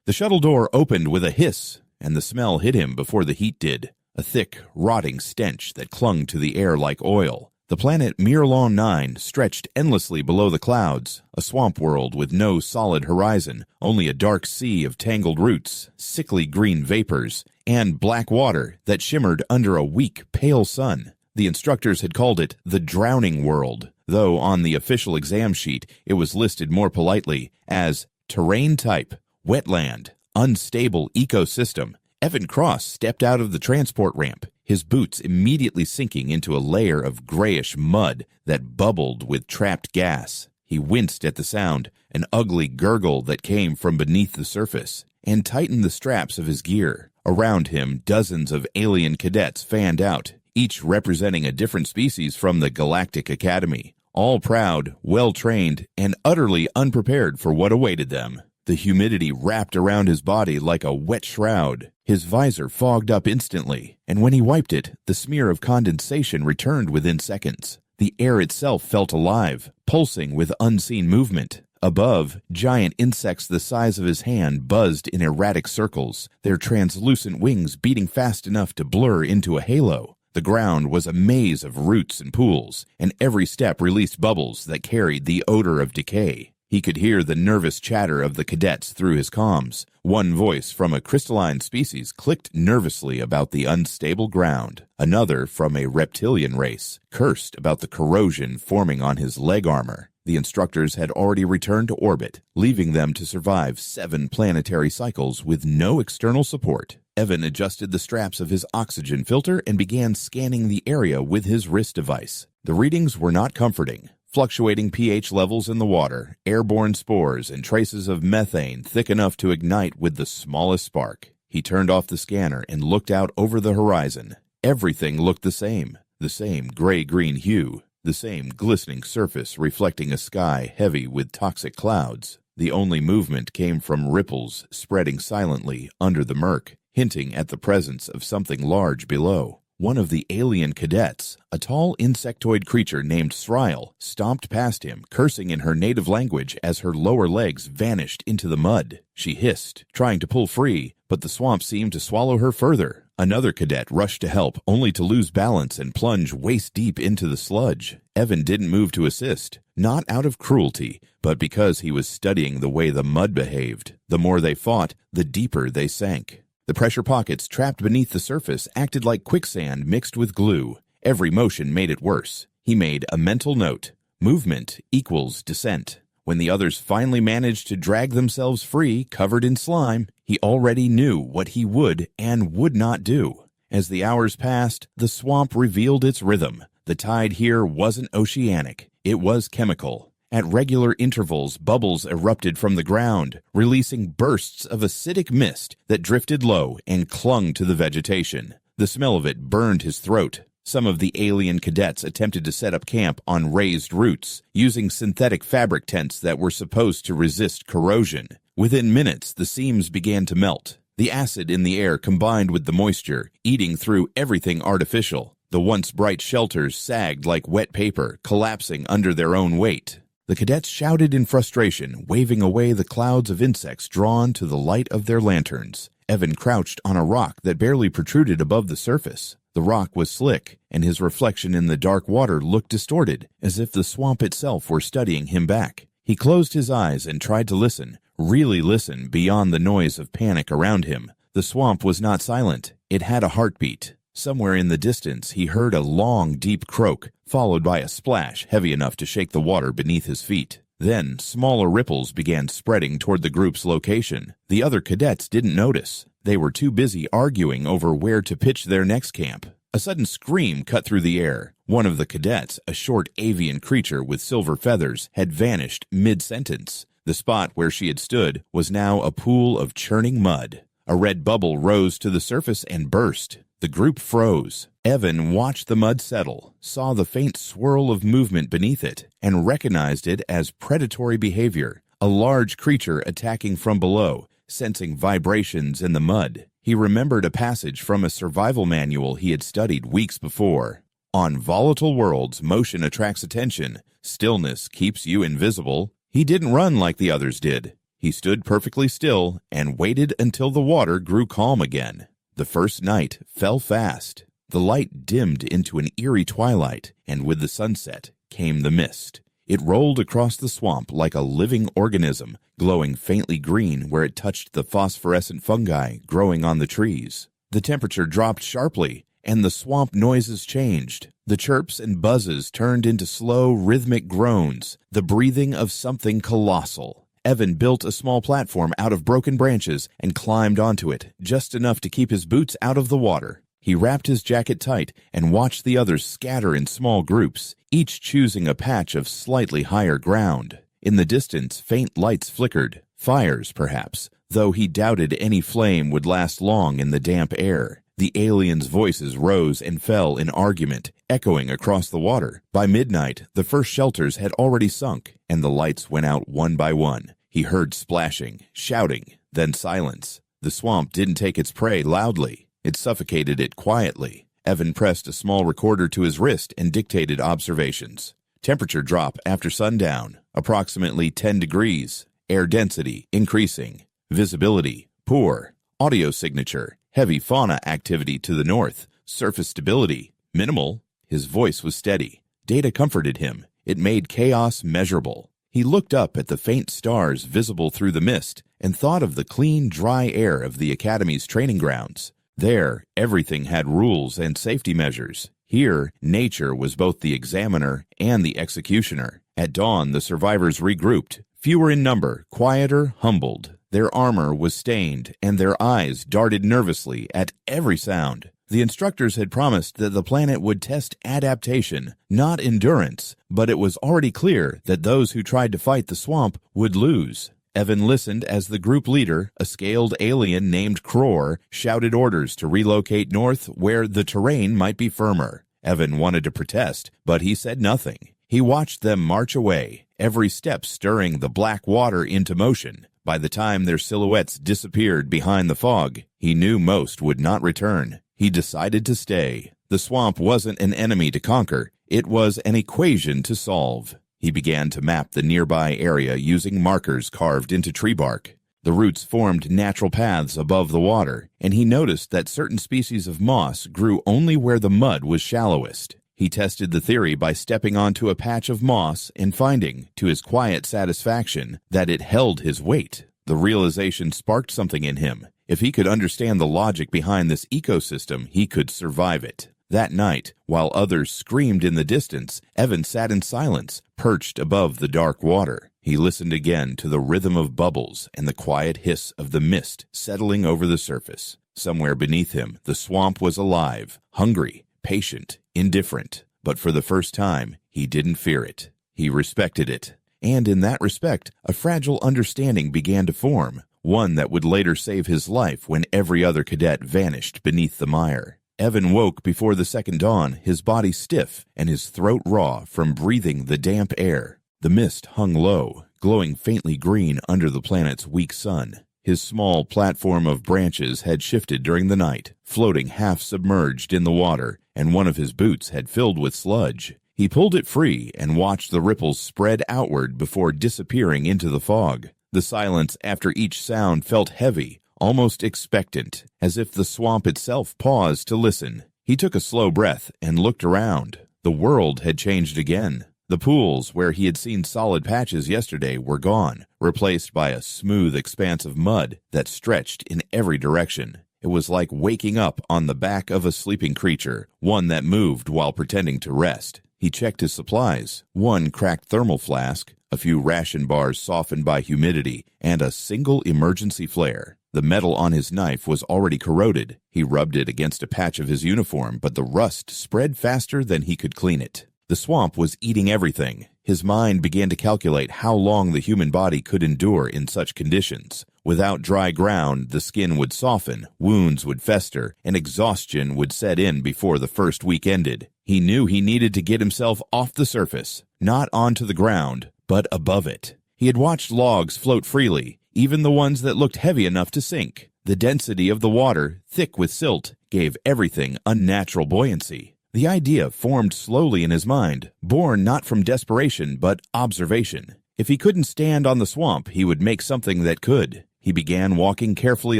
The shuttle door opened with a hiss, and the smell hit him before the heat did, a thick, rotting stench that clung to the air like oil. The planet Miralon 9 stretched endlessly below the clouds, a swamp world with no solid horizon, only a dark sea of tangled roots, sickly green vapors, and black water that shimmered under a weak, pale sun. The instructors had called it the Drowning World, though on the official exam sheet it was listed more politely as Terrain Type, Wetland, Unstable Ecosystem. Evan Cross stepped out of the transport ramp, his boots immediately sinking into a layer of grayish mud that bubbled with trapped gas. He winced at the sound, an ugly gurgle that came from beneath the surface, and tightened the straps of his gear. Around him, dozens of alien cadets fanned out, each representing a different species from the Galactic Academy, all proud, well-trained, and utterly unprepared for what awaited them. The humidity wrapped around his body like a wet shroud. His visor fogged up instantly, and when he wiped it, the smear of condensation returned within seconds. The air itself felt alive, pulsing with unseen movement. Above, giant insects the size of his hand buzzed in erratic circles, their translucent wings beating fast enough to blur into a halo. The ground was a maze of roots and pools, and every step released bubbles that carried the odor of decay. He could hear the nervous chatter of the cadets through his comms. One voice from a crystalline species clicked nervously about the unstable ground. Another, from a reptilian race, cursed about the corrosion forming on his leg armor. The instructors had already returned to orbit, leaving them to survive 7 planetary cycles with no external support. Evan adjusted the straps of his oxygen filter and began scanning the area with his wrist device. The readings were not comforting. Fluctuating pH levels in the water, airborne spores, and traces of methane thick enough to ignite with the smallest spark. He turned off the scanner and looked out over the horizon. Everything looked the same gray-green hue, the same glistening surface reflecting a sky heavy with toxic clouds. The only movement came from ripples spreading silently under the murk, hinting at the presence of something large below. One of the alien cadets, a tall insectoid creature named Sryle, stomped past him, cursing in her native language as her lower legs vanished into the mud. She hissed, trying to pull free, but the swamp seemed to swallow her further. Another cadet rushed to help, only to lose balance and plunge waist-deep into the sludge. Evan didn't move to assist, not out of cruelty, but because he was studying the way the mud behaved. The more they fought, the deeper they sank. The pressure pockets trapped beneath the surface acted like quicksand mixed with glue. Every motion made it worse. He made a mental note. Movement equals descent. When the others finally managed to drag themselves free, covered in slime, he already knew what he would and would not do. As the hours passed, the swamp revealed its rhythm. The tide here wasn't oceanic. It was chemical. At regular intervals, bubbles erupted from the ground, releasing bursts of acidic mist that drifted low and clung to the vegetation. The smell of it burned his throat. Some of the alien cadets attempted to set up camp on raised roots, using synthetic fabric tents that were supposed to resist corrosion. Within minutes, the seams began to melt. The acid in the air combined with the moisture, eating through everything artificial. The once bright shelters sagged like wet paper, collapsing under their own weight. The cadets shouted in frustration, waving away the clouds of insects drawn to the light of their lanterns. Evan crouched on a rock that barely protruded above the surface. The rock was slick, and his reflection in the dark water looked distorted, as if the swamp itself were studying him back. He closed his eyes and tried to listen, really listen beyond the noise of panic around him. The swamp was not silent. It had a heartbeat. Somewhere in the distance, he heard a long, deep croak, followed by a splash heavy enough to shake the water beneath his feet. Then, smaller ripples began spreading toward the group's location. The other cadets didn't notice. They were too busy arguing over where to pitch their next camp. A sudden scream cut through the air. One of the cadets, a short avian creature with silver feathers, had vanished mid-sentence. The spot where she had stood was now a pool of churning mud. A red bubble rose to the surface and burst. The group froze. Evan watched the mud settle, saw the faint swirl of movement beneath it, and recognized it as predatory behavior, a large creature attacking from below, sensing vibrations in the mud. He remembered a passage from a survival manual he had studied weeks before. On volatile worlds, motion attracts attention. Stillness keeps you invisible. He didn't run like the others did. He He stood perfectly still and waited until the water grew calm again. The first night fell fast. The light dimmed into an eerie twilight, and with the sunset came the mist. It rolled across the swamp like a living organism, glowing faintly green where it touched the phosphorescent fungi growing on the trees. The temperature dropped sharply, and the swamp noises changed. The chirps and buzzes turned into slow, rhythmic groans, the breathing of something colossal. Evan built a small platform out of broken branches and climbed onto it, just enough to keep his boots out of the water. He wrapped his jacket tight and watched the others scatter in small groups, each choosing a patch of slightly higher ground. In the distance, faint lights flickered, fires perhaps, though he doubted any flame would last long in the damp air. The aliens' voices rose and fell in argument, echoing across the water. By midnight, the first shelters had already sunk, and the lights went out one by one. He heard splashing, shouting, then silence. The swamp didn't take its prey loudly. It suffocated it quietly. Evan pressed a small recorder to his wrist and dictated observations. Temperature drop after sundown, approximately 10 degrees. Air density increasing. Visibility poor. Audio signature, heavy fauna activity to the north. Surface stability minimal. His voice was steady. Data comforted him. It made chaos measurable. He looked up at the faint stars visible through the mist and thought of the clean, dry air of the Academy's training grounds. There, everything had rules and safety measures. Here, nature was both the examiner and the executioner. At dawn, the survivors regrouped, fewer in number, quieter, humbled. Their armor was stained, and their eyes darted nervously at every sound. The instructors had promised that the planet would test adaptation, not endurance, but it was already clear that those who tried to fight the swamp would lose. Evan listened as the group leader, a scaled alien named Cror, shouted orders to relocate north where the terrain might be firmer. Evan wanted to protest, but he said nothing. He watched them march away, every step stirring the black water into motion. By the time their silhouettes disappeared behind the fog, he knew most would not return. He decided to stay. The swamp wasn't an enemy to conquer. It was an equation to solve. He began to map the nearby area using markers carved into tree bark. The roots formed natural paths above the water, and he noticed that certain species of moss grew only where the mud was shallowest. He tested the theory by stepping onto a patch of moss and finding, to his quiet satisfaction, that it held his weight. The realization sparked something in him. If he could understand the logic behind this ecosystem, he could survive it. That night, while others screamed in the distance, Evan sat in silence, perched above the dark water. He listened again to the rhythm of bubbles and the quiet hiss of the mist settling over the surface. Somewhere beneath him, the swamp was alive, hungry, patient, indifferent. But for the first time, he didn't fear it. He respected it. And in that respect, a fragile understanding began to form, one that would later save his life when every other cadet vanished beneath the mire. Evan woke before the second dawn, his body stiff and his throat raw from breathing the damp air. The mist hung low, glowing faintly green under the planet's weak sun. His small platform of branches had shifted during the night, floating half submerged in the water, and one of his boots had filled with sludge. He pulled it free and watched the ripples spread outward before disappearing into the fog. The silence after each sound felt heavy, almost expectant, as if the swamp itself paused to listen. He took a slow breath and looked around. The world had changed again. The pools where he had seen solid patches yesterday were gone, replaced by a smooth expanse of mud that stretched in every direction. It was like waking up on the back of a sleeping creature, one that moved while pretending to rest. He checked his supplies, one cracked thermal flask, a few ration bars softened by humidity, and a single emergency flare. The metal on his knife was already corroded. He rubbed it against a patch of his uniform, but the rust spread faster than he could clean it. The swamp was eating everything. His mind began to calculate how long the human body could endure in such conditions. Without dry ground, the skin would soften, wounds would fester, and exhaustion would set in before the first week ended. He knew he needed to get himself off the surface, not onto the ground, but above it. He had watched logs float freely, even the ones that looked heavy enough to sink. The density of the water, thick with silt, gave everything unnatural buoyancy. The idea formed slowly in his mind, born not from desperation but observation. If he couldn't stand on the swamp, he would make something that could. He began walking carefully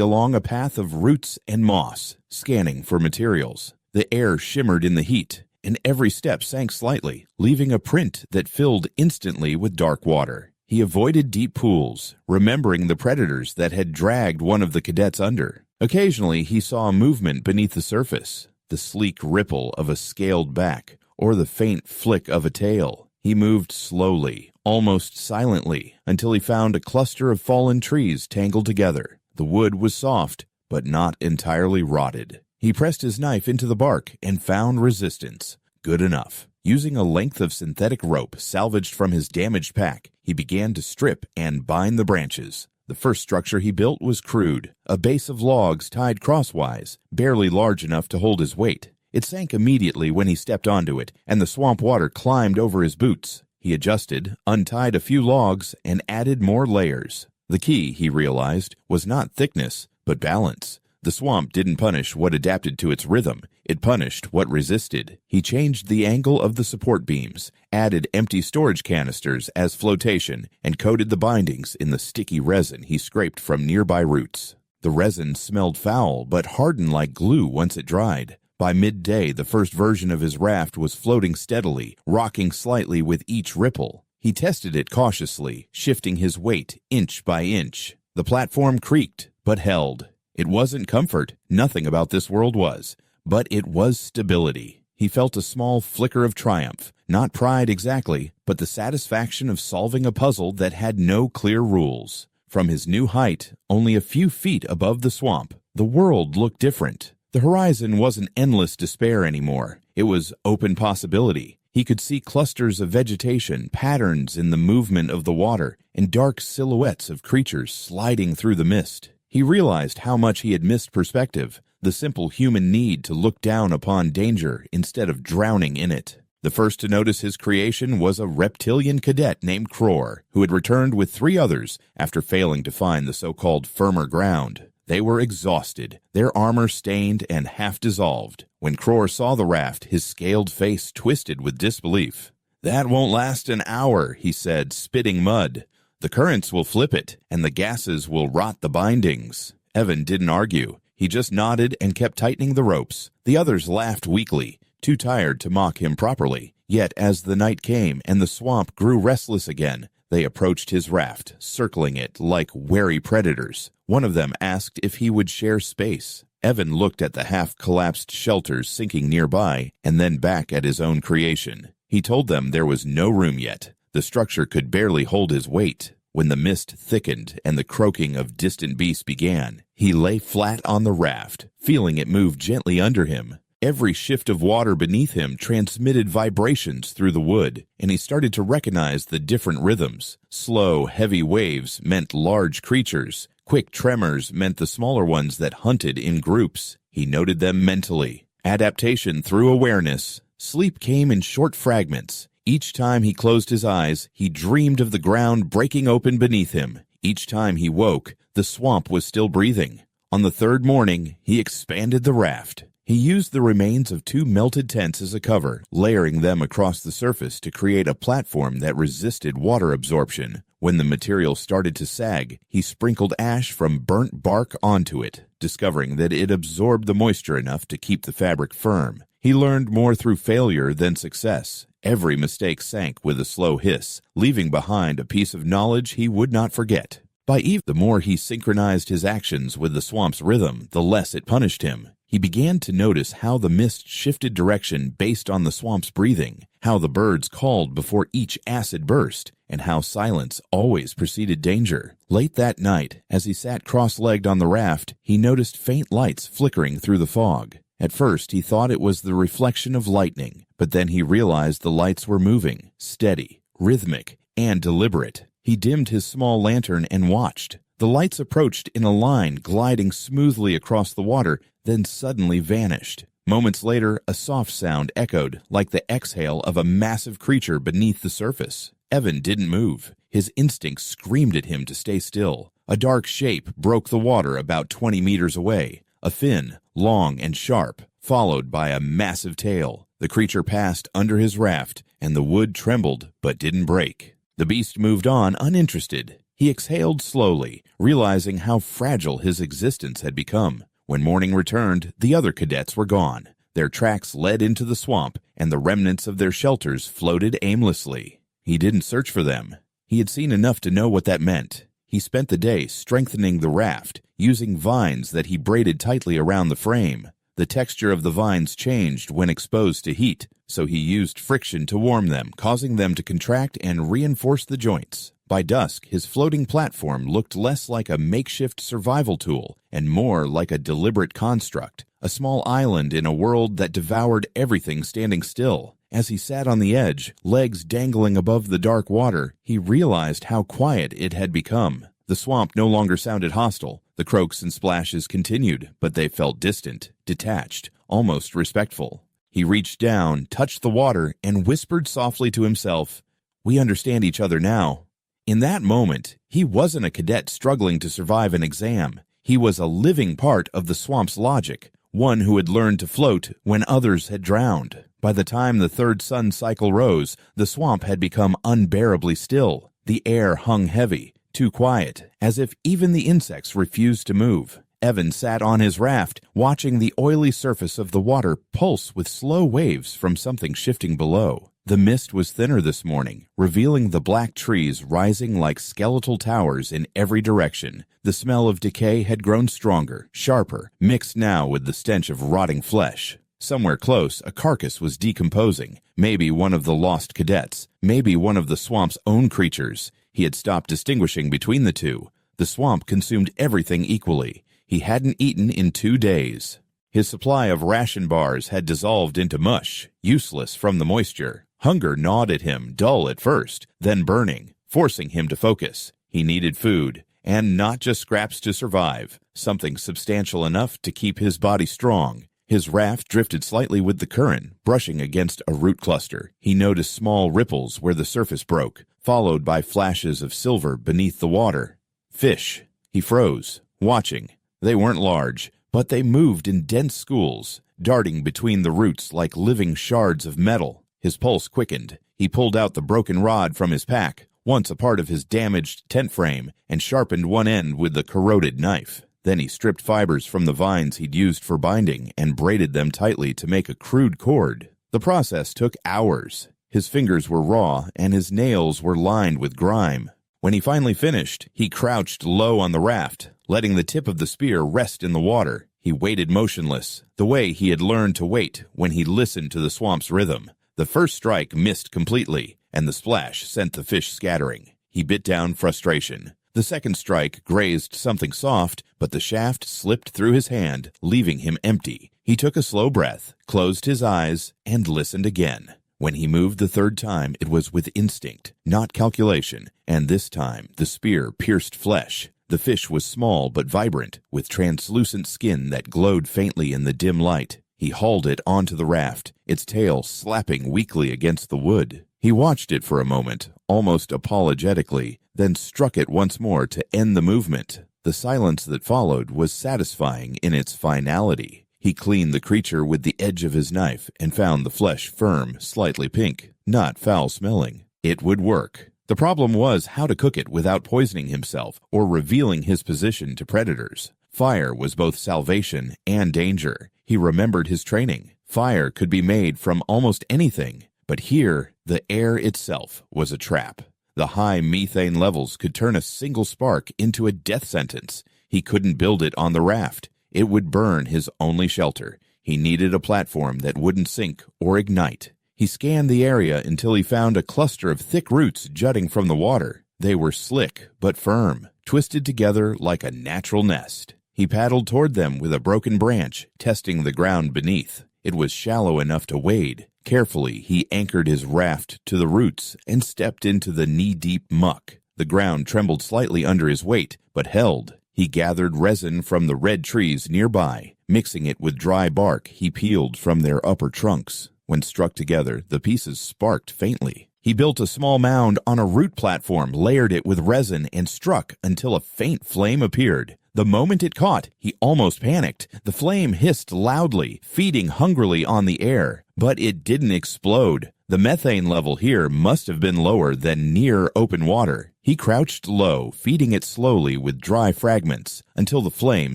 along a path of roots and moss, scanning for materials. The air shimmered in the heat, and every step sank slightly, leaving a print that filled instantly with dark water. He avoided deep pools, remembering the predators that had dragged one of the cadets under. Occasionally, he saw movement beneath the surface, the sleek ripple of a scaled back, or the faint flick of a tail. He moved slowly, almost silently, until he found a cluster of fallen trees tangled together. The wood was soft, but not entirely rotted. He pressed his knife into the bark and found resistance. Good enough. Using a length of synthetic rope salvaged from his damaged pack, he began to strip and bind the branches. The first structure he built was crude, a base of logs tied crosswise, barely large enough to hold his weight. It sank immediately when he stepped onto it, and the swamp water climbed over his boots. He adjusted, untied a few logs, and added more layers. The key, he realized, was not thickness, but balance. The swamp didn't punish what adapted to its rhythm. It punished what resisted. He changed the angle of the support beams, added empty storage canisters as flotation, and coated the bindings in the sticky resin he scraped from nearby roots. The resin smelled foul, but hardened like glue once it dried. By midday, the first version of his raft was floating steadily, rocking slightly with each ripple. He tested it cautiously, shifting his weight inch by inch. The platform creaked, but held. It wasn't comfort, nothing about this world was, but it was stability. He felt a small flicker of triumph, not pride exactly, but the satisfaction of solving a puzzle that had no clear rules. From his new height, only a few feet above the swamp, the world looked different. The horizon wasn't endless despair anymore. It was open possibility. He could see clusters of vegetation, patterns in the movement of the water, and dark silhouettes of creatures sliding through the mist. He realized how much he had missed perspective, the simple human need to look down upon danger instead of drowning in it. The first to notice his creation was a reptilian cadet named Cror, who had returned with 3 others after failing to find the so-called firmer ground. They were exhausted, their armor stained and half dissolved. When Cror saw the raft, his scaled face twisted with disbelief. "That won't last an hour," he said, spitting mud. "The currents will flip it, and the gases will rot the bindings." Evan didn't argue. He just nodded and kept tightening the ropes. The others laughed weakly, too tired to mock him properly. Yet as the night came and the swamp grew restless again, they approached his raft, circling it like wary predators. One of them asked if he would share space. Evan looked at the half-collapsed shelters sinking nearby and then back at his own creation. He told them there was no room yet. The structure could barely hold his weight. When the mist thickened and the croaking of distant beasts began, he lay flat on the raft, feeling it move gently under him. Every shift of water beneath him transmitted vibrations through the wood, and he started to recognize the different rhythms. Slow, heavy waves meant large creatures. Quick tremors meant the smaller ones that hunted in groups. He noted them mentally. Adaptation through awareness. Sleep came in short fragments. Each time he closed his eyes, he dreamed of the ground breaking open beneath him. Each time he woke, the swamp was still breathing. On the 3rd morning, he expanded the raft. He used the remains of 2 melted tents as a cover, layering them across the surface to create a platform that resisted water absorption. When the material started to sag, he sprinkled ash from burnt bark onto it, discovering that it absorbed the moisture enough to keep the fabric firm. He learned more through failure than success. Every mistake sank with a slow hiss, leaving behind a piece of knowledge he would not forget. By eve, the more he synchronized his actions with the swamp's rhythm, the less it punished him. He began to notice how the mist shifted direction based on the swamp's breathing, how the birds called before each acid burst, and how silence always preceded danger. Late that night, as he sat cross-legged on the raft, he noticed faint lights flickering through the fog. At first, he thought it was the reflection of lightning, but then he realized the lights were moving, steady, rhythmic, and deliberate. He dimmed his small lantern and watched. The lights approached in a line, gliding smoothly across the water, then suddenly vanished. Moments later, a soft sound echoed, like the exhale of a massive creature beneath the surface. Evan didn't move. His instincts screamed at him to stay still. A dark shape broke the water about 20 meters away. A fin, long and sharp, followed by a massive tail. The creature passed under his raft, and the wood trembled but didn't break. The beast moved on uninterested. He exhaled slowly, realizing how fragile his existence had become. When morning returned, the other cadets were gone. Their tracks led into the swamp, and the remnants of their shelters floated aimlessly. He didn't search for them. He had seen enough to know what that meant. He spent the day strengthening the raft, using vines that he braided tightly around the frame. The texture of the vines changed when exposed to heat, so he used friction to warm them, causing them to contract and reinforce the joints. By dusk, his floating platform looked less like a makeshift survival tool and more like a deliberate construct, a small island in a world that devoured everything standing still. As he sat on the edge, legs dangling above the dark water, he realized how quiet it had become. The swamp no longer sounded hostile. The croaks and splashes continued, but they felt distant, detached, almost respectful. He reached down, touched the water, and whispered softly to himself, "We understand each other now." In that moment, he wasn't a cadet struggling to survive an exam. He was a living part of the swamp's logic, one who had learned to float when others had drowned. By the time the third sun cycle rose, the swamp had become unbearably still. The air hung heavy, too quiet, as if even the insects refused to move. Evan sat on his raft, watching the oily surface of the water pulse with slow waves from something shifting below. The mist was thinner this morning, revealing the black trees rising like skeletal towers in every direction. The smell of decay had grown stronger, sharper, mixed now with the stench of rotting flesh. Somewhere close, a carcass was decomposing, maybe one of the lost cadets, maybe one of the swamp's own creatures. He had stopped distinguishing between the two. The swamp consumed everything equally. He hadn't eaten in 2 days. His supply of ration bars had dissolved into mush, useless from the moisture. Hunger gnawed at him, dull at first, then burning, forcing him to focus. He needed food, and not just scraps to survive, something substantial enough to keep his body strong. His raft drifted slightly with the current, brushing against a root cluster. He noticed small ripples where the surface broke, followed by flashes of silver beneath the water. Fish. He froze, watching. They weren't large, but they moved in dense schools, darting between the roots like living shards of metal. His pulse quickened. He pulled out the broken rod from his pack, once a part of his damaged tent frame, and sharpened one end with the corroded knife. Then he stripped fibers from the vines he'd used for binding and braided them tightly to make a crude cord. The process took hours. His fingers were raw, and his nails were lined with grime. When he finally finished, he crouched low on the raft, letting the tip of the spear rest in the water. He waited motionless, the way he had learned to wait when he listened to the swamp's rhythm. The first strike missed completely, and the splash sent the fish scattering. He bit down frustration. The second strike grazed something soft, but the shaft slipped through his hand, leaving him empty. He took a slow breath, closed his eyes, and listened again. When he moved the third time, it was with instinct, not calculation, and this time the spear pierced flesh. The fish was small but vibrant, with translucent skin that glowed faintly in the dim light. He hauled it onto the raft, its tail slapping weakly against the wood. He watched it for a moment, almost apologetically, then struck it once more to end the movement. The silence that followed was satisfying in its finality. He cleaned the creature with the edge of his knife and found the flesh firm, slightly pink, not foul-smelling. It would work. The problem was how to cook it without poisoning himself or revealing his position to predators. Fire was both salvation and danger. He remembered his training. Fire could be made from almost anything, but here, the air itself was a trap. The high methane levels could turn a single spark into a death sentence. He couldn't build it on the raft. It would burn his only shelter. He needed a platform that wouldn't sink or ignite. He scanned the area until he found a cluster of thick roots jutting from the water. They were slick but firm, twisted together like a natural nest. He paddled toward them with a broken branch, testing the ground beneath. It was shallow enough to wade. Carefully, he anchored his raft to the roots and stepped into the knee-deep muck. The ground trembled slightly under his weight, but held. He gathered resin from the red trees nearby, mixing it with dry bark he peeled from their upper trunks. When struck together, the pieces sparked faintly. He built a small mound on a root platform, layered it with resin, and struck until a faint flame appeared. The moment it caught, he almost panicked. The flame hissed loudly, feeding hungrily on the air. But it didn't explode. The methane level here must have been lower than near open water. He crouched low, feeding it slowly with dry fragments until the flame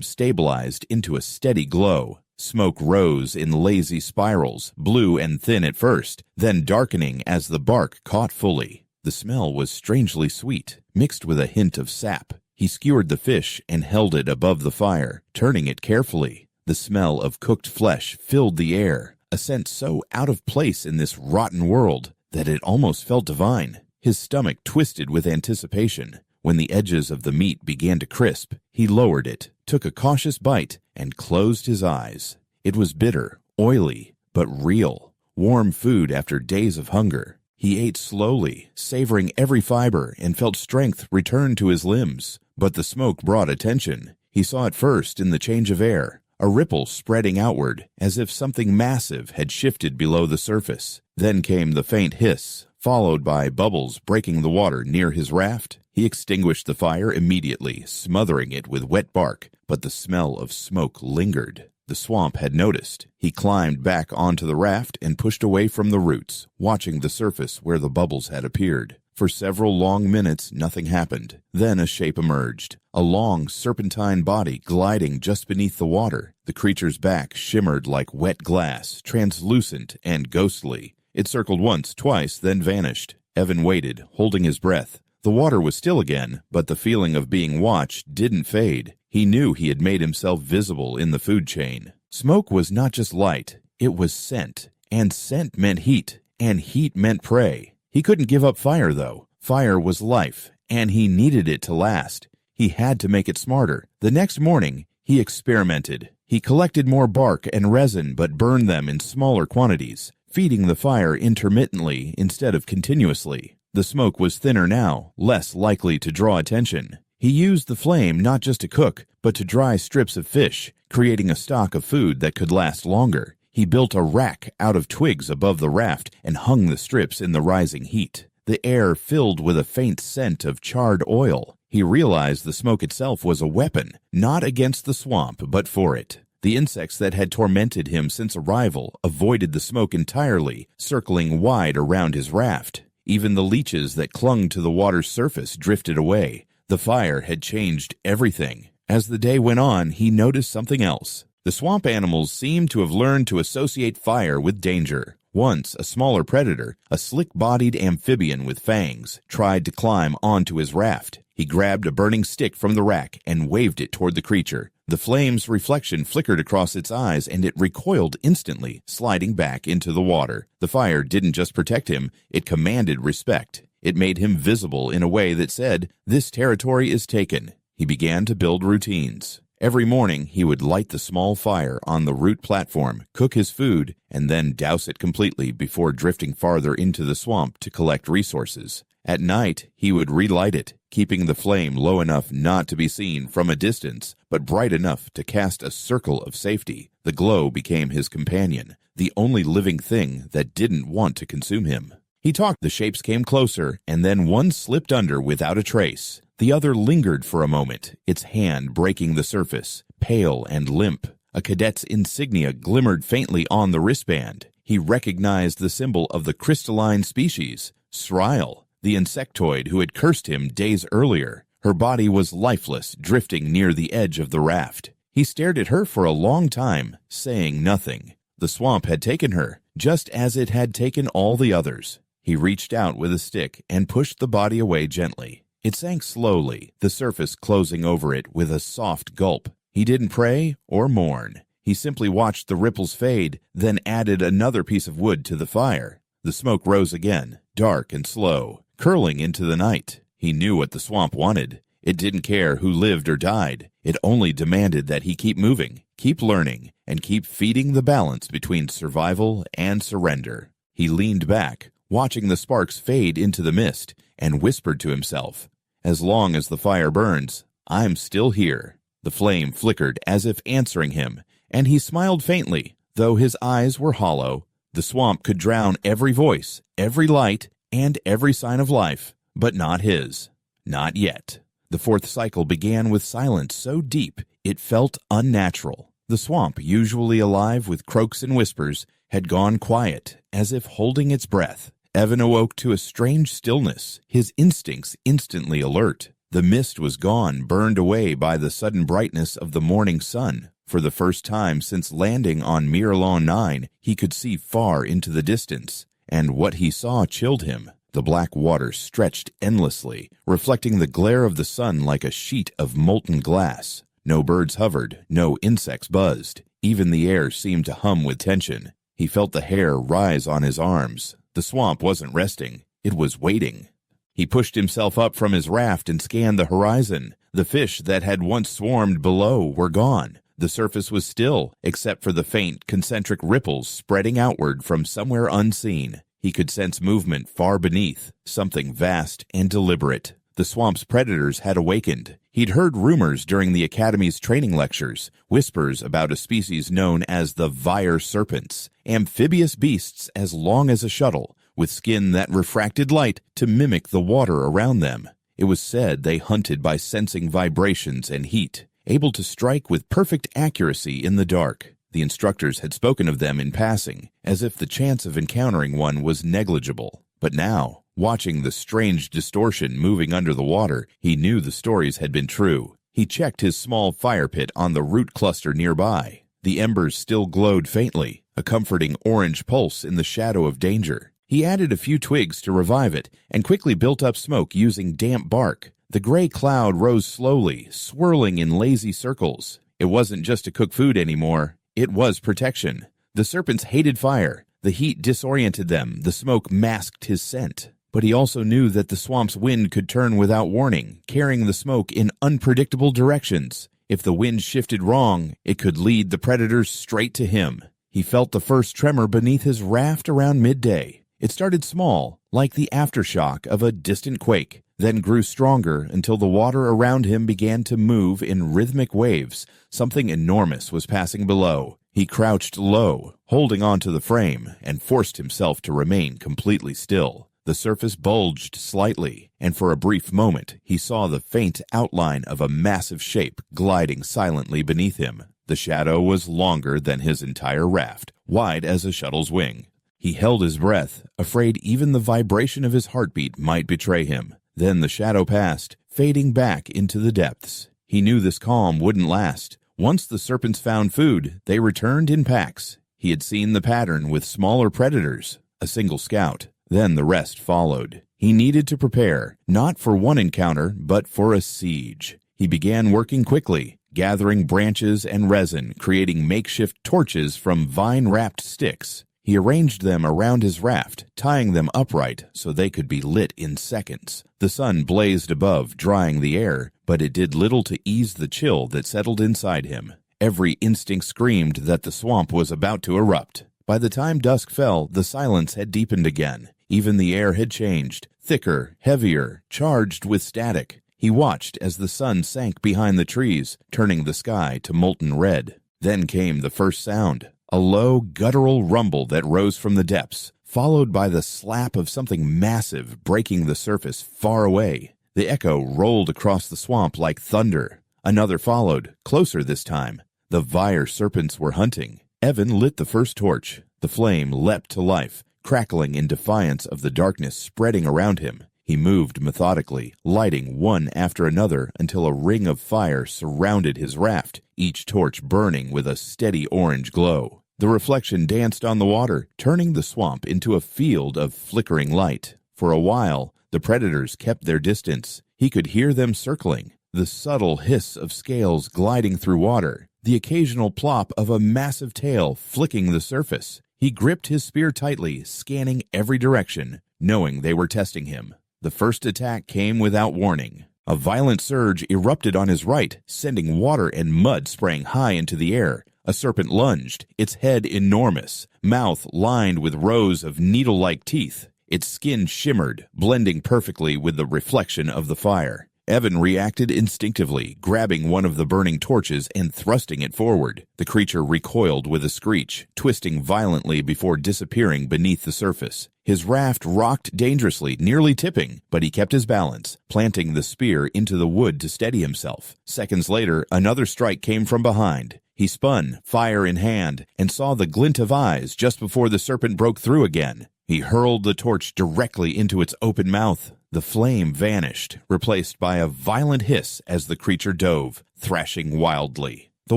stabilized into a steady glow. Smoke rose in lazy spirals, blue and thin at first, then darkening as the bark caught fully. The smell was strangely sweet, mixed with a hint of sap. He skewered the fish and held it above the fire, turning it carefully. The smell of cooked flesh filled the air, a scent so out of place in this rotten world that it almost felt divine. His stomach twisted with anticipation. When the edges of the meat began to crisp, he lowered it, took a cautious bite, and closed his eyes. It was bitter, oily, but real. Warm food after days of hunger. He ate slowly, savoring every fiber, and felt strength return to his limbs. But the smoke brought attention. He saw it first in the change of air, a ripple spreading outward, as if something massive had shifted below the surface. Then came the faint hiss, followed by bubbles breaking the water near his raft. He extinguished the fire immediately, smothering it with wet bark, but the smell of smoke lingered. The swamp had noticed. He climbed back onto the raft and pushed away from the roots, watching the surface where the bubbles had appeared. For several long minutes, nothing happened. Then a shape emerged, a long, serpentine body gliding just beneath the water. The creature's back shimmered like wet glass, translucent and ghostly. It circled once, twice, then vanished. Evan waited, holding his breath. The water was still again, but the feeling of being watched didn't fade. He knew he had made himself visible in the food chain. Smoke was not just light, it was scent. And scent meant heat, and heat meant prey. He couldn't give up fire, though. Fire was life, and he needed it to last. He had to make it smarter. The next morning, he experimented. He collected more bark and resin, but burned them in smaller quantities, feeding the fire intermittently instead of continuously. The smoke was thinner now, less likely to draw attention. He used the flame not just to cook, but to dry strips of fish, creating a stock of food that could last longer. He built a rack out of twigs above the raft and hung the strips in the rising heat. The air filled with a faint scent of charred oil. He realized the smoke itself was a weapon, not against the swamp, but for it. The insects that had tormented him since arrival avoided the smoke entirely, circling wide around his raft. Even the leeches that clung to the water's surface drifted away. The fire had changed everything. As the day went on, he noticed something else. The swamp animals seemed to have learned to associate fire with danger. Once, a smaller predator, a slick-bodied amphibian with fangs, tried to climb onto his raft. He grabbed a burning stick from the rack and waved it toward the creature. The flame's reflection flickered across its eyes, and it recoiled instantly, sliding back into the water. The fire didn't just protect him, it commanded respect. It made him visible in a way that said, "This territory is taken." He began to build routines. Every morning, he would light the small fire on the root platform, cook his food, and then douse it completely before drifting farther into the swamp to collect resources. At night, he would relight it, keeping the flame low enough not to be seen from a distance, but bright enough to cast a circle of safety. The glow became his companion, the only living thing that didn't want to consume him. He talked, the shapes came closer, and then one slipped under without a trace. The other lingered for a moment, its hand breaking the surface, pale and limp. A cadet's insignia glimmered faintly on the wristband. He recognized the symbol of the crystalline species, Sryle, the insectoid who had cursed him days earlier. Her body was lifeless, drifting near the edge of the raft. He stared at her for a long time, saying nothing. The swamp had taken her, just as it had taken all the others. He reached out with a stick and pushed the body away gently. It sank slowly, the surface closing over it with a soft gulp. He didn't pray or mourn. He simply watched the ripples fade, then added another piece of wood to the fire. The smoke rose again, dark and slow, curling into the night. He knew what the swamp wanted. It didn't care who lived or died. It only demanded that he keep moving, keep learning, and keep feeding the balance between survival and surrender. He leaned back, watching the sparks fade into the mist, and whispered to himself, "As long as the fire burns, I'm still here." The flame flickered as if answering him, and he smiled faintly, though his eyes were hollow. The swamp could drown every voice, every light, and every sign of life, but not his. Not yet. The fourth cycle began with silence so deep it felt unnatural. The swamp, usually alive with croaks and whispers, had gone quiet, as if holding its breath. Evan awoke to a strange stillness, his instincts instantly alert. The mist was gone, burned away by the sudden brightness of the morning sun. For the first time since landing on Miralon 9, he could see far into the distance, and what he saw chilled him. The black water stretched endlessly, reflecting the glare of the sun like a sheet of molten glass. No birds hovered, no insects buzzed. Even the air seemed to hum with tension. He felt the hair rise on his arms. The swamp wasn't resting, it was waiting. He pushed himself up from his raft and scanned the horizon. The fish that had once swarmed below were gone. The surface was still, except for the faint, concentric ripples spreading outward from somewhere unseen. He could sense movement far beneath, something vast and deliberate. The swamp's predators had awakened. He'd heard rumors during the Academy's training lectures, whispers about a species known as the Vire serpents, amphibious beasts as long as a shuttle, with skin that refracted light to mimic the water around them. It was said they hunted by sensing vibrations and heat, able to strike with perfect accuracy in the dark. The instructors had spoken of them in passing, as if the chance of encountering one was negligible. But now, watching the strange distortion moving under the water, he knew the stories had been true. He checked his small fire pit on the root cluster nearby. The embers still glowed faintly, a comforting orange pulse in the shadow of danger. He added a few twigs to revive it, and quickly built up smoke using damp bark. The gray cloud rose slowly, swirling in lazy circles. It wasn't just to cook food anymore, it was protection. The serpents hated fire. The heat disoriented them, the smoke masked his scent. But he also knew that the swamp's wind could turn without warning, carrying the smoke in unpredictable directions. If the wind shifted wrong, it could lead the predators straight to him. He felt the first tremor beneath his raft around midday. It started small, like the aftershock of a distant quake, then grew stronger until the water around him began to move in rhythmic waves. Something enormous was passing below. He crouched low, holding onto the frame, and forced himself to remain completely still. The surface bulged slightly, and for a brief moment he saw the faint outline of a massive shape gliding silently beneath him. The shadow was longer than his entire raft, wide as a shuttle's wing. He held his breath, afraid even the vibration of his heartbeat might betray him. Then the shadow passed, fading back into the depths. He knew this calm wouldn't last. Once the serpents found food, they returned in packs. He had seen the pattern with smaller predators, a single scout. Then the rest followed. He needed to prepare, not for one encounter, but for a siege. He began working quickly, gathering branches and resin, creating makeshift torches from vine-wrapped sticks. He arranged them around his raft, tying them upright so they could be lit in seconds. The sun blazed above, drying the air, but it did little to ease the chill that settled inside him. Every instinct screamed that the swamp was about to erupt. By the time dusk fell, the silence had deepened again. Even the air had changed, thicker, heavier, charged with static. He watched as the sun sank behind the trees, turning the sky to molten red. Then came the first sound, a low, guttural rumble that rose from the depths, followed by the slap of something massive breaking the surface far away. The echo rolled across the swamp like thunder. Another followed, closer this time. The Vire serpents were hunting. Evan lit the first torch. The flame leapt to life, crackling in defiance of the darkness spreading around him. He moved methodically, lighting one after another until a ring of fire surrounded his raft, each torch burning with a steady orange glow. The reflection danced on the water, turning the swamp into a field of flickering light. For a while, the predators kept their distance. He could hear them circling, the subtle hiss of scales gliding through water, the occasional plop of a massive tail flicking the surface. He gripped his spear tightly, scanning every direction, knowing they were testing him. The first attack came without warning. A violent surge erupted on his right, sending water and mud spraying high into the air. A serpent lunged, its head enormous, mouth lined with rows of needle-like teeth. Its skin shimmered, blending perfectly with the reflection of the fire. Evan reacted instinctively, grabbing one of the burning torches and thrusting it forward. The creature recoiled with a screech, twisting violently before disappearing beneath the surface. His raft rocked dangerously, nearly tipping, but he kept his balance, planting the spear into the wood to steady himself. Seconds later, another strike came from behind. He spun, fire in hand, and saw the glint of eyes just before the serpent broke through again. He hurled the torch directly into its open mouth. The flame vanished, replaced by a violent hiss as the creature dove, thrashing wildly. The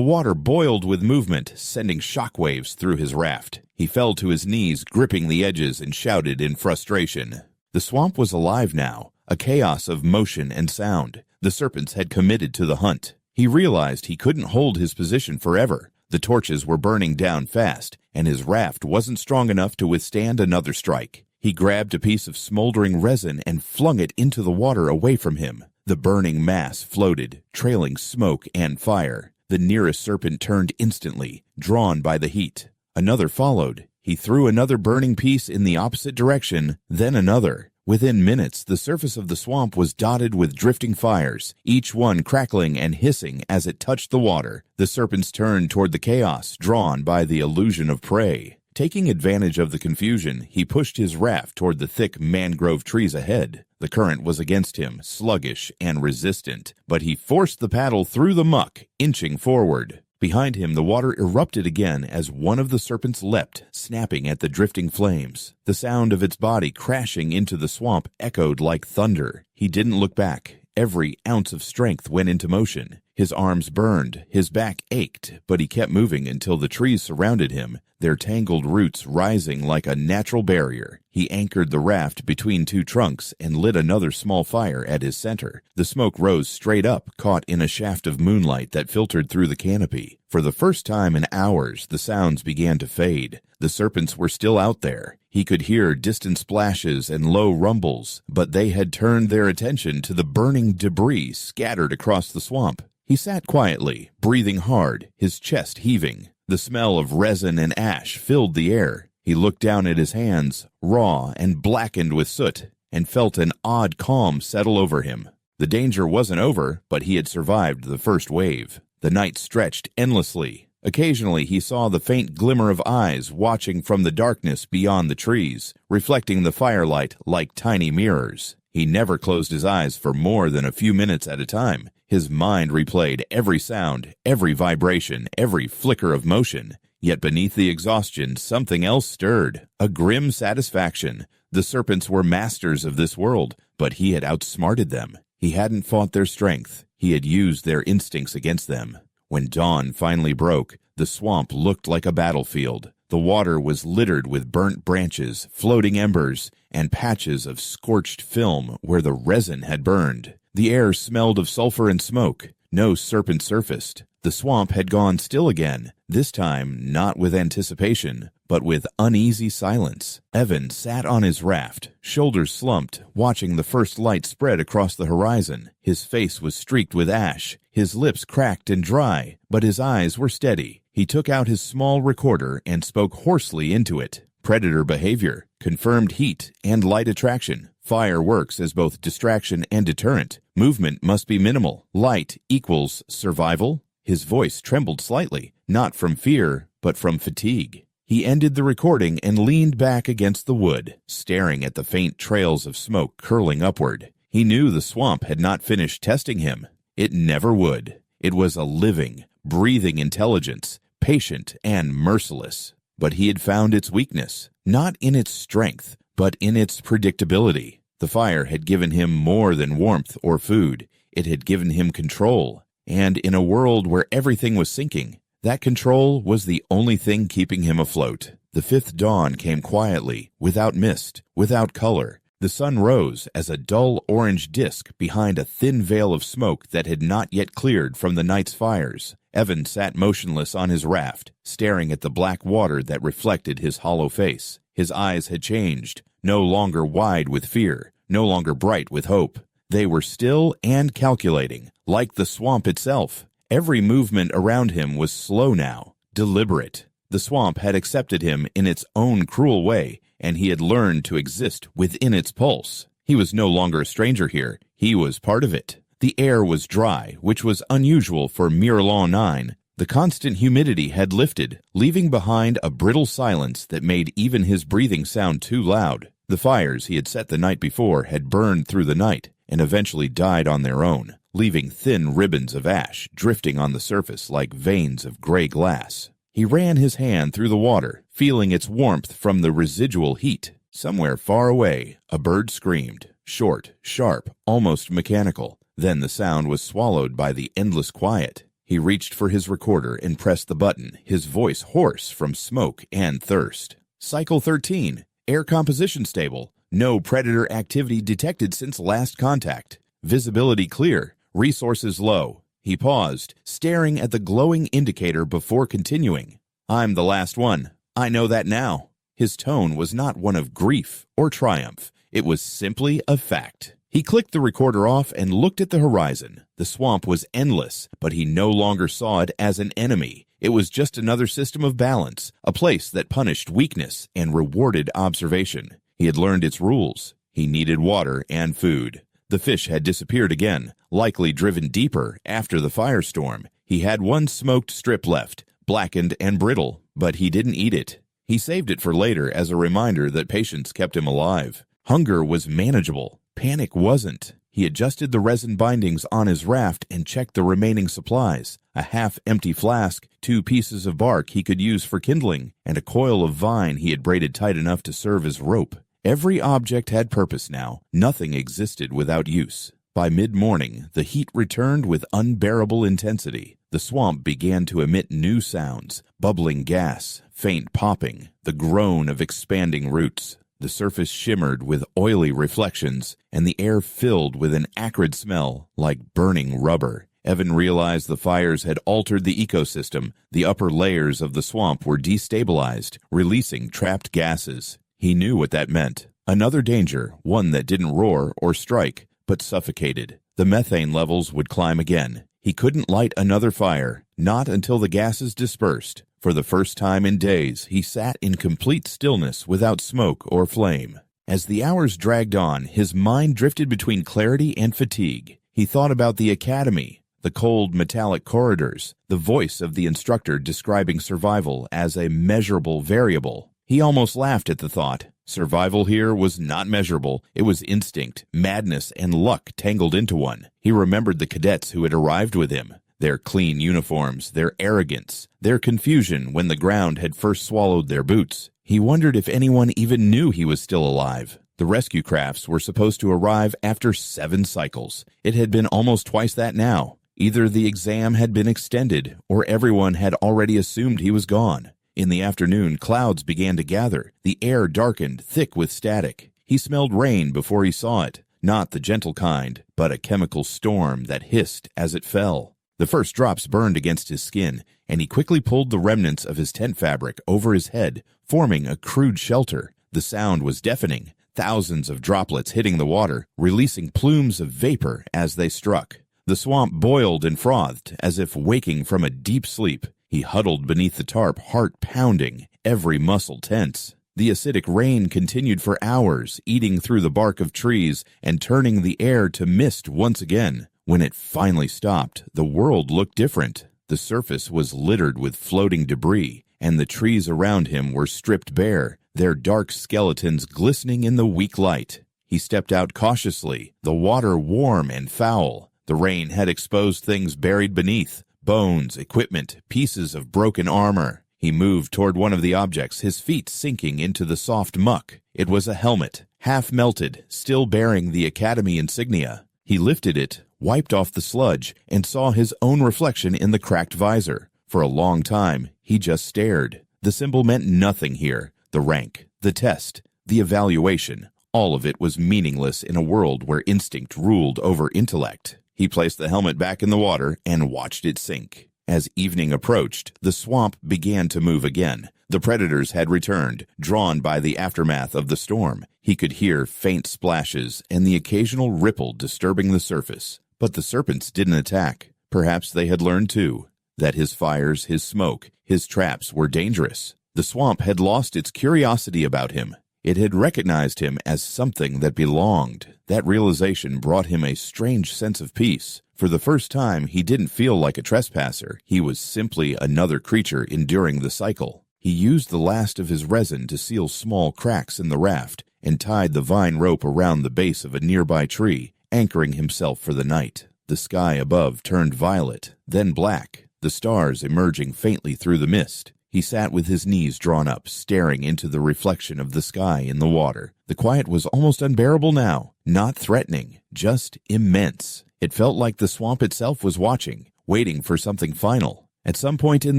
water boiled with movement, sending shockwaves through his raft. He fell to his knees, gripping the edges, and shouted in frustration. The swamp was alive now, a chaos of motion and sound. The serpents had committed to the hunt. He realized he couldn't hold his position forever. The torches were burning down fast, and his raft wasn't strong enough to withstand another strike. He grabbed a piece of smoldering resin and flung it into the water away from him. The burning mass floated, trailing smoke and fire. The nearest serpent turned instantly, drawn by the heat. Another followed. He threw another burning piece in the opposite direction, then another. Within minutes, the surface of the swamp was dotted with drifting fires, each one crackling and hissing as it touched the water. The serpents turned toward the chaos, drawn by the illusion of prey. Taking advantage of the confusion, he pushed his raft toward the thick mangrove trees ahead. The current was against him, sluggish and resistant, but he forced the paddle through the muck, inching forward. Behind him, the water erupted again as one of the serpents leapt, snapping at the drifting flames. The sound of its body crashing into the swamp echoed like thunder. He didn't look back. Every ounce of strength went into motion. His arms burned, his back ached, but he kept moving until the trees surrounded him, their tangled roots rising like a natural barrier. He anchored the raft between two trunks and lit another small fire at his center. The smoke rose straight up, caught in a shaft of moonlight that filtered through the canopy. For the first time in hours, the sounds began to fade. The serpents were still out there. He could hear distant splashes and low rumbles, but they had turned their attention to the burning debris scattered across the swamp. He sat quietly, breathing hard, his chest heaving. The smell of resin and ash filled the air. He looked down at his hands, raw and blackened with soot, and felt an odd calm settle over him. The danger wasn't over, but he had survived the first wave. The night stretched endlessly. Occasionally he saw the faint glimmer of eyes watching from the darkness beyond the trees, reflecting the firelight like tiny mirrors. He never closed his eyes for more than a few minutes at a time. His mind replayed every sound, every vibration, every flicker of motion. Yet beneath the exhaustion, something else stirred, a grim satisfaction. The serpents were masters of this world, but he had outsmarted them. He hadn't fought their strength. He had used their instincts against them. When dawn finally broke, the swamp looked like a battlefield. The water was littered with burnt branches, floating embers, and patches of scorched film where the resin had burned. The air smelled of sulfur and smoke. No serpent surfaced. The swamp had gone still again, this time not with anticipation, but with uneasy silence. Evan sat on his raft, shoulders slumped, watching the first light spread across the horizon. His face was streaked with ash, his lips cracked and dry, but his eyes were steady. He took out his small recorder and spoke hoarsely into it. Predator behavior, confirmed heat and light attraction. Fire works as both distraction and deterrent. Movement must be minimal. Light equals survival. His voice trembled slightly, not from fear, but from fatigue. He ended the recording and leaned back against the wood, staring at the faint trails of smoke curling upward. He knew the swamp had not finished testing him. It never would. It was a living, breathing intelligence, patient and merciless. But he had found its weakness, not in its strength, but in its predictability. The fire had given him more than warmth or food. It had given him control. And in a world where everything was sinking, that control was the only thing keeping him afloat. The fifth dawn came quietly, without mist, without color. The sun rose as a dull orange disk behind a thin veil of smoke that had not yet cleared from the night's fires. Evan sat motionless on his raft, staring at the black water that reflected his hollow face. His eyes had changed, no longer wide with fear, no longer bright with hope. They were still and calculating, like the swamp itself. Every movement around him was slow now, deliberate. The swamp had accepted him in its own cruel way, and he had learned to exist within its pulse. He was no longer a stranger here. He was part of it. The air was dry, which was unusual for Miralon 9. The constant humidity had lifted, leaving behind a brittle silence that made even his breathing sound too loud. The fires he had set the night before had burned through the night and eventually died on their own, leaving thin ribbons of ash drifting on the surface like veins of gray glass. He ran his hand through the water, feeling its warmth from the residual heat. Somewhere far away, a bird screamed, short, sharp, almost mechanical. Then the sound was swallowed by the endless quiet. He reached for his recorder and pressed the button, his voice hoarse from smoke and thirst. Cycle 13. Air composition stable. No predator activity detected since last contact. Visibility clear. Resources low. He paused, staring at the glowing indicator before continuing. I'm the last one. I know that now. His tone was not one of grief or triumph. It was simply a fact. He clicked the recorder off and looked at the horizon. The swamp was endless, but he no longer saw it as an enemy. It was just another system of balance, a place that punished weakness and rewarded observation. He had learned its rules. He needed water and food. The fish had disappeared again, likely driven deeper after the firestorm. He had one smoked strip left, blackened and brittle, but he didn't eat it. He saved it for later as a reminder that patience kept him alive. Hunger was manageable. Panic wasn't. He adjusted the resin bindings on his raft and checked the remaining supplies. A half-empty flask, 2 pieces of bark he could use for kindling, and a coil of vine he had braided tight enough to serve as rope. Every object had purpose now. Nothing existed without use. By mid-morning, the heat returned with unbearable intensity. The swamp began to emit new sounds, bubbling gas, faint popping, the groan of expanding roots. The surface shimmered with oily reflections, and the air filled with an acrid smell like burning rubber. Evan realized the fires had altered the ecosystem. The upper layers of the swamp were destabilized, releasing trapped gases. He knew what that meant. Another danger, one that didn't roar or strike, but suffocated. The methane levels would climb again. He couldn't light another fire, not until the gases dispersed. For the first time in days, he sat in complete stillness without smoke or flame. As the hours dragged on, his mind drifted between clarity and fatigue. He thought about the academy, the cold metallic corridors, the voice of the instructor describing survival as a measurable variable. He almost laughed at the thought. Survival here was not measurable. It was instinct, madness, and luck tangled into one. He remembered the cadets who had arrived with him. Their clean uniforms, their arrogance, their confusion when the ground had first swallowed their boots. He wondered if anyone even knew he was still alive. The rescue crafts were supposed to arrive after 7 cycles. It had been almost twice that now. Either the exam had been extended, or everyone had already assumed he was gone. In the afternoon, clouds began to gather. The air darkened, thick with static. He smelled rain before he saw it. Not the gentle kind, but a chemical storm that hissed as it fell. The first drops burned against his skin, and he quickly pulled the remnants of his tent fabric over his head, forming a crude shelter. The sound was deafening, thousands of droplets hitting the water, releasing plumes of vapor as they struck. The swamp boiled and frothed, as if waking from a deep sleep. He huddled beneath the tarp, heart pounding, every muscle tense. The acidic rain continued for hours, eating through the bark of trees and turning the air to mist once again. When it finally stopped, the world looked different. The surface was littered with floating debris, and the trees around him were stripped bare, their dark skeletons glistening in the weak light. He stepped out cautiously, the water warm and foul. The rain had exposed things buried beneath, bones, equipment, pieces of broken armor. He moved toward one of the objects, his feet sinking into the soft muck. It was a helmet, half melted, still bearing the academy insignia. He lifted it, wiped off the sludge, and saw his own reflection in the cracked visor. For a long time, he just stared. The symbol meant nothing here. The rank, the test, the evaluation, all of it was meaningless in a world where instinct ruled over intellect. He placed the helmet back in the water and watched it sink. As evening approached, the swamp began to move again. The predators had returned, drawn by the aftermath of the storm. He could hear faint splashes and the occasional ripple disturbing the surface. But the serpents didn't attack. Perhaps they had learned, too, that his fires, his smoke, his traps were dangerous. The swamp had lost its curiosity about him. It had recognized him as something that belonged. That realization brought him a strange sense of peace. For the first time, he didn't feel like a trespasser. He was simply another creature enduring the cycle. He used the last of his resin to seal small cracks in the raft and tied the vine rope around the base of a nearby tree, anchoring himself for the night. The sky above turned violet, then black, the stars emerging faintly through the mist. He sat with his knees drawn up, staring into the reflection of the sky in the water. The quiet was almost unbearable now, not threatening, just immense. It felt like the swamp itself was watching, waiting for something final. At some point in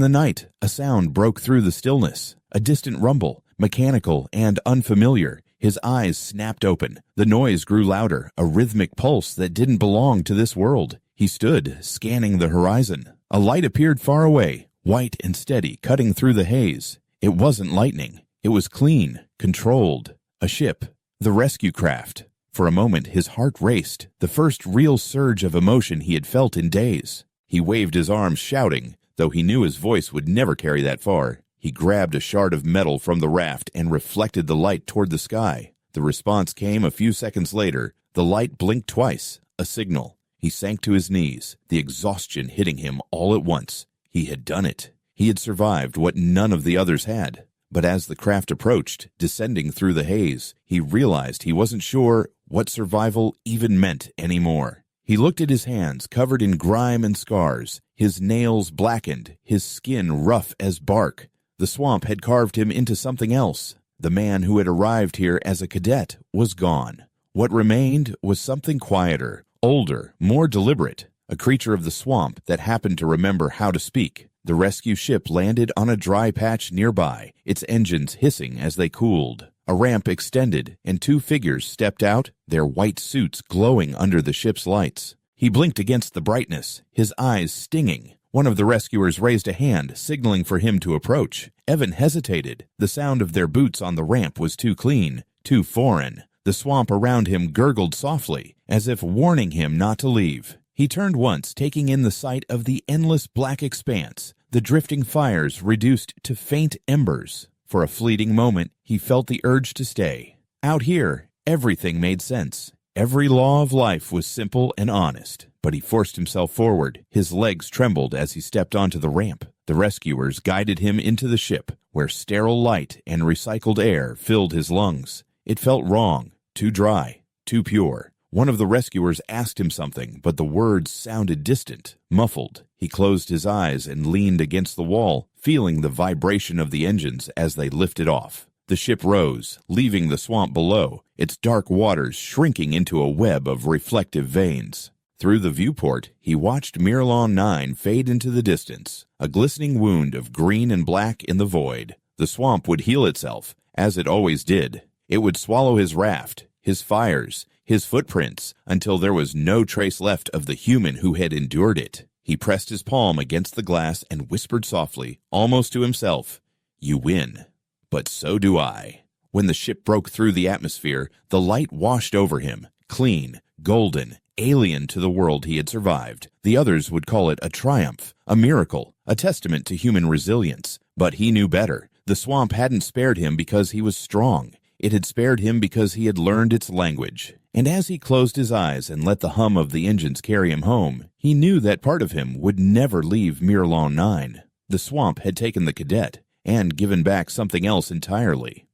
the night, a sound broke through the stillness, a distant rumble, mechanical and unfamiliar. His eyes snapped open. The noise grew louder, a rhythmic pulse that didn't belong to this world. He stood, scanning the horizon. A light appeared far away, white and steady, cutting through the haze. It wasn't lightning. It was clean, controlled. A ship. The rescue craft. For a moment, his heart raced, the first real surge of emotion he had felt in days. He waved his arms, shouting, though he knew his voice would never carry that far. He grabbed a shard of metal from the raft and reflected the light toward the sky. The response came a few seconds later. The light blinked twice, a signal. He sank to his knees, the exhaustion hitting him all at once. He had done it. He had survived what none of the others had. But as the craft approached, descending through the haze, he realized he wasn't sure what survival even meant anymore. He looked at his hands, covered in grime and scars, his nails blackened, his skin rough as bark. The swamp had carved him into something else. The man who had arrived here as a cadet was gone. What remained was something quieter, older, more deliberate, a creature of the swamp that happened to remember how to speak. The rescue ship landed on a dry patch nearby, its engines hissing as they cooled. A ramp extended, and two figures stepped out, their white suits glowing under the ship's lights. He blinked against the brightness, his eyes stinging. One of the rescuers raised a hand, signaling for him to approach. Evan hesitated. The sound of their boots on the ramp was too clean, too foreign. The swamp around him gurgled softly, as if warning him not to leave. He turned once, taking in the sight of the endless black expanse, the drifting fires reduced to faint embers. For a fleeting moment, he felt the urge to stay. Out here, everything made sense. Every law of life was simple and honest. But he forced himself forward. His legs trembled as he stepped onto the ramp. The rescuers guided him into the ship, where sterile light and recycled air filled his lungs. It felt wrong, too dry, too pure. One of the rescuers asked him something, but the words sounded distant, muffled. He closed his eyes and leaned against the wall, feeling the vibration of the engines as they lifted off. The ship rose, leaving the swamp below, its dark waters shrinking into a web of reflective veins. Through the viewport, he watched Miralon 9 fade into the distance, a glistening wound of green and black in the void. The swamp would heal itself, as it always did. It would swallow his raft, his fires, his footprints, until there was no trace left of the human who had endured it. He pressed his palm against the glass and whispered softly, almost to himself, "You win. But so do I." When the ship broke through the atmosphere, the light washed over him, clean, golden, alien to the world he had survived. The others would call it a triumph, a miracle, a testament to human resilience. But he knew better. The swamp hadn't spared him because he was strong. It had spared him because he had learned its language. And as he closed his eyes and let the hum of the engines carry him home, he knew that part of him would never leave Miralon 9. The swamp had taken the cadet and given back something else entirely.